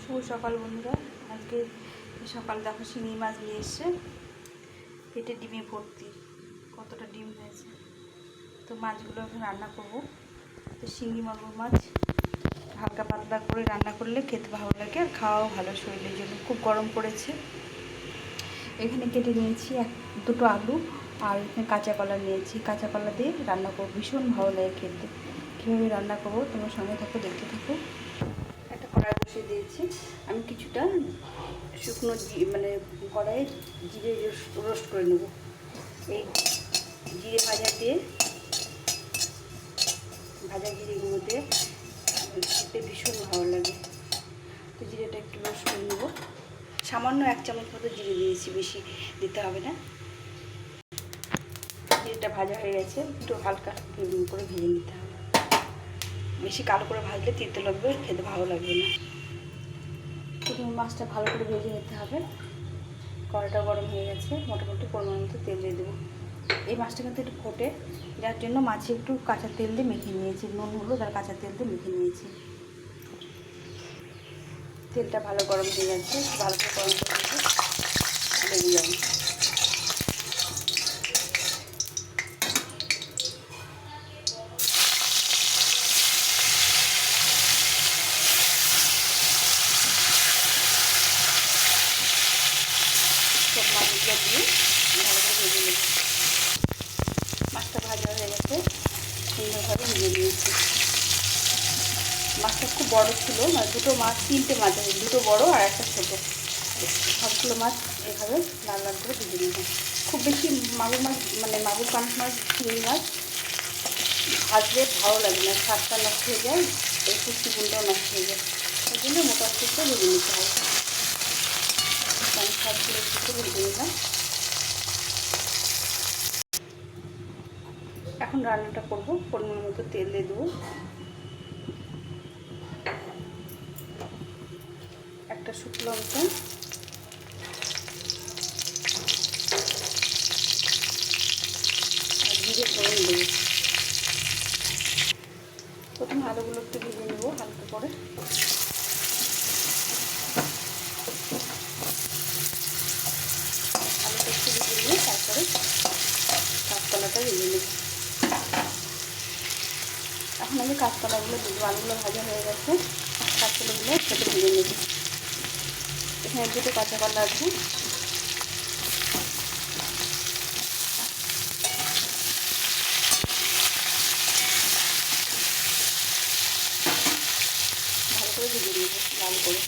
শুভ সকাল বন্ধুরা। আজকে সকাল দেখো শিঙি মাছ নিয়ে এসছে, পেটে ডিমে ভর্তি, কতটা ডিম হয়েছে। তো মাছগুলো এখন রান্না করব। তো শিঙি মাগুর মাছ হালকা পাতলা করে রান্না করলে খেতে ভালো লাগে আর খাওয়াও ভালো শরীরের জন্য। খুব গরম পড়েছে। এখানে কেটে নিয়েছি দুটো আলু আর এখানে কাঁচা কলা নিয়েছি। কাঁচা কলা দিয়ে রান্না করবো, ভীষণ ভালো লাগে খেতে। কীভাবে রান্না করবো তোমার সঙ্গে থাকো, দেখতে থাকো। একটা কড়াই বসিয়ে দিয়েছি। আমি কিছুটা শুকনো মানে কড়াইয়ে জিরে রোস্ট করে নেব। এই জিরে ভাজা জিরেগুলো দিয়ে খেতে ভীষণ ভালো লাগে। তো জিরেটা একটু রোস্ট করে নেব। সামান্য 1 চামচ মতো জিরে দিয়েছি, বেশি দিতে হবে না। জিরেটা ভাজা হয়ে গেছে, একটু হালকা করে ভেজে নিতে হবে। বেশি কালো করে ভাজলে তিতে লাগবে, খেতে ভালো লাগবে না। প্রথমে মাছটা ভালো করে ভেজে নিতে হবে। কড়াইটা গরম হয়ে গেছে, মোটামুটি পরিমাণ মতো তেল দিয়ে দেবো। এই মাছটা কিন্তু একটু ফোটে, যার জন্য মাছে একটু কাঁচা তেল দিয়ে মেখে নিয়েছি। নুন হলুদ আর কাঁচা তেল দিয়ে মেখে নিয়েছি। তেলটা ভালো গরম হয়ে যাচ্ছে, ভালো করে গরম করে লেগে যাবে। সব মাছগুলো দিয়ে ভালো করে ভেজে নেব। মাছটা ভাজা হয়ে গেছে, সুন্দরভাবে ভেজে নিয়েছি। মাছটা খুব বড় ছিল, মানে দুটো মাছ, 3টে মাছ আছে, দুটো বড় আর একটা ছোটো। সবগুলো মাছ এভাবে লাল লাল করে ভেজে নেব। খুব বেশি মাগুর মাছ, মানে মাগুর কাঁচ মাছ, চিংড়ি মাছ ভাজলে ভালো লাগে না, স্বাদটা নষ্ট হয়ে যায়, এই পুষ্টিগুণটাও নষ্ট হয়ে যায়। ওই জন্য মোটা করে ভেজে নিতে হবে। আমি সবগুলো একটু ভেজে নিলাম। এখন রান্নাটা করবো। পরিমাণ মতো তেল দিয়ে দেবো। একটা শুকনো লঙ্কা, আর জিরে ফোড়ন দেবো। প্রথমে আলুগুলো একটু ভেজে নেবো হালকা করে। আলুটা একটু ভেজে নিয়ে তারপরে কাঁচকলাটা ভেজে নেব। এখন আমি কাঁচকলাগুলো দেবো। আলুগুলো ভাজা হয়ে গেছে, কাঁচকলাগুলো সেটা ভেজে নেব। এখানে দুটো কাঁচা কলা আছে। ভালো করে ভেজে নেব, লাল করে।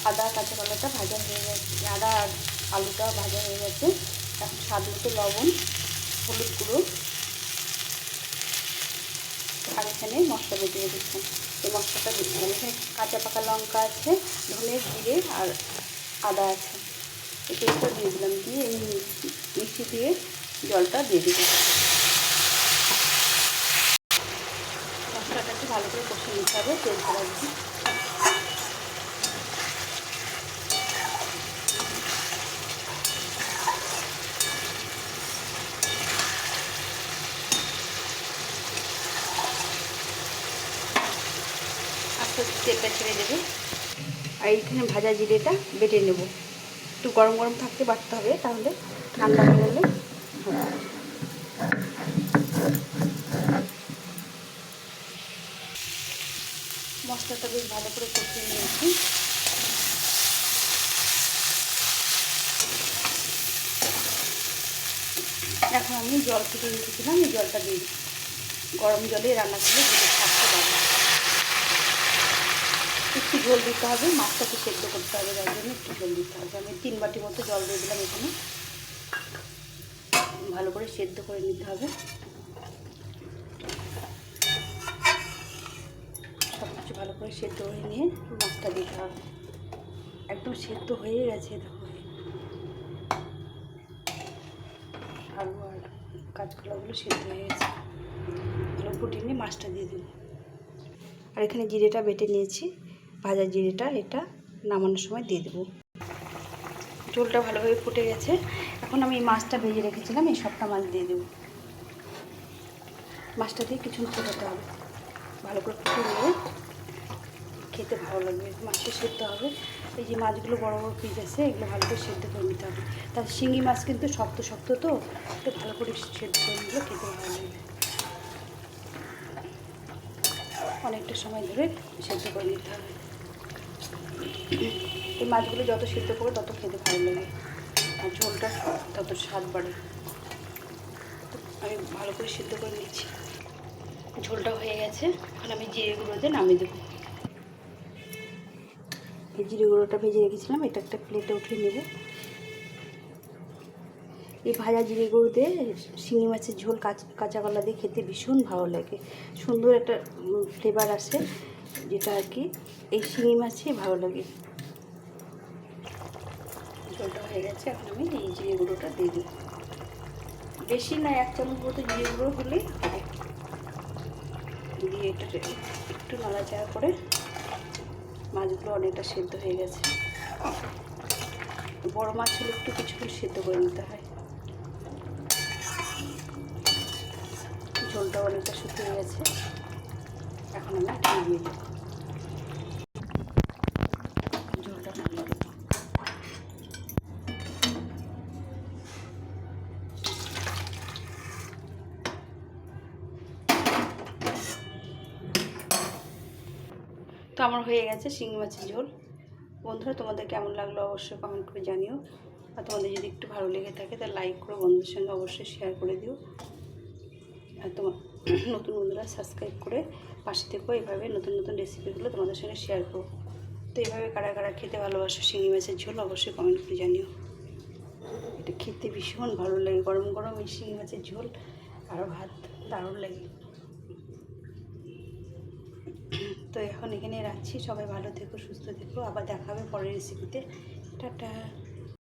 আদা কাঁচা কলাটা ভাজা হয়ে গেছে, আদা আর আলুটা ভাজা হয়ে গেছে। এখন স্বাদ মতো লবণ, হলুদ গুঁড়ো, আর এখানে মশলা বেটে রেখেছিলাম, এই মশলাটা দিচ্ছিলাম। এখানে কাঁচা পাকা লঙ্কা আছে, ধনে, জিরে আর আদা আছে। এই পেস্টটা দিয়ে দিলাম, দিয়ে এই মিক্সি দিয়ে জলটা দিয়ে দিলাম। মশলাটাকে ভালো করে কষিয়ে নিতে হবে তেল ছাড়া দিয়ে। আস্তে আস্তে তেলটা ছেড়ে দেবে। আর এইখানে ভাজা জিরেটা বেটে নেব। একটু গরম গরম থাকতে বাটতে হবে, তাহলে ঠান্ডা হয়ে গেলে হবে। মশলাটা বেশ ভালো করে কষিয়ে নিয়েছি। এখন আমি জল ফুটে রেখেছিলাম, এই জলটা দিয়ে দিই। গরম জলে রান্না করলে দুধের স্বাদটা বাড়ে। একটু ঝোল দিতে হবে, মাছটাকে সেদ্ধ করতে হবে, যার জন্য একটু ঝোল দিতে হবে। আমি 3 বাটি মতো জল দিয়ে দিলাম। এখানে ভালো করে সেদ্ধ করে নিতে হবে। সব কিছু ভালো করে সেদ্ধ হয়ে নিয়ে মাছটা দিতে হবে। একদম সেদ্ধ হয়ে গেছে, দেখো। আলু আর কাঁচকলাগুলো সেদ্ধ হয়ে গেছে, ভালো ফুটিয়ে নিয়ে মাছটা দিয়ে দেবো। আর এখানে জিরেটা বেটে নিয়েছি, ভাজা জিরেটা, এটা নামানোর সময় দিয়ে দেবো। ঝোলটা ভালোভাবে ফুটে গেছে। এখন আমি এই মাছটা ভেজে রেখেছিলাম, এই সবটা মাছ দিয়ে দেবো। মাছটা দিয়ে কিছু ফোটাতে হবে, ভালো করে ফুটে নিয়ে খেতে ভালো লাগবে। মাছটা সেদ্ধ হবে, এই যে মাছগুলো বড় বড় পিস আছে এগুলো ভালো করে সেদ্ধ করে নিতে হবে। তার শিঙি মাছ কিন্তু শক্ত শক্ত, তো একটু ভালো করে সেদ্ধ করে নিলে খেতে ভালো লাগবে। অনেকটা সময় ধরে সেদ্ধ করে নিতে হবে। এই মাছগুলো যত সেদ্ধ করবে তত খেতে ভালো লাগে, আর ঝোলটা তত স্বাদ বাড়ে। আমি ভালো করে সিদ্ধ করে নিচ্ছি। ঝোলটা হয়ে গেছে, এখন আমি জিরে গুঁড়ো দিয়ে নামিয়ে দেবো। এই জিরে গুঁড়োটা ভেজে রেখেছিলাম, এটা একটা প্লেটে উঠিয়ে নেব। এই ভাজা জিরে গুঁড়ো দিয়ে শিঙি মাছের ঝোল কাঁচা কলা দিয়ে খেতে ভীষণ ভালো লাগে, সুন্দর একটা ফ্লেভার আসে, যেটা আর কি এই শিঙি মাছই ভালো লাগে। ঝোলটা হয়ে গেছে, এখন আমি এই জিরে গুঁড়োটা দিয়ে দেবো। বেশি না, 1 চামচ মতো জিরে গুঁড়ো হলেই হবে। দিয়ে এটা একটু নাড়াচাড়া করে, মাছগুলো অনেকটা সেদ্ধ হয়ে গেছে। বড় মাছ হলে একটু কিছুক্ষণ সেদ্ধ করে নিতে হয়। ঝোলটা অনেকটা শুকিয়ে গেছে, এখন আমি নামিয়ে দেবো। ঝোলটা নামিয়ে দেবো। তো আমার হয়ে গেছে শিঙি মাছের ঝোল। বন্ধুরা, তোমাদের কেমন লাগলো অবশ্যই কমেন্ট করে জানিও। আর তোমাদের যদি একটু ভালো লেগে থাকে তাহলে লাইক করে বন্ধুদের সঙ্গে অবশ্যই শেয়ার করে দিও। আর তোমার নতুন বন্ধুরা সাবস্ক্রাইব করে পাশে থেকো, এইভাবে নতুন নতুন রেসিপিগুলো তোমাদের সঙ্গে শেয়ার করো। তো এইভাবে কারা কারা খেতে ভালোবাসো শিঙি মাছের ঝোল অবশ্যই কমেন্ট করে জানিও। এটা খেতে ভীষণ ভালো লাগে, গরম গরম এই শিঙি মাছের ঝোল আর ভাত দারুণ লাগে। তো এখন এখানে রাখছি, সবাই ভালো থেকো, সুস্থ থেকো, আবার দেখা হবে পরের রেসিপিতে। টাটা।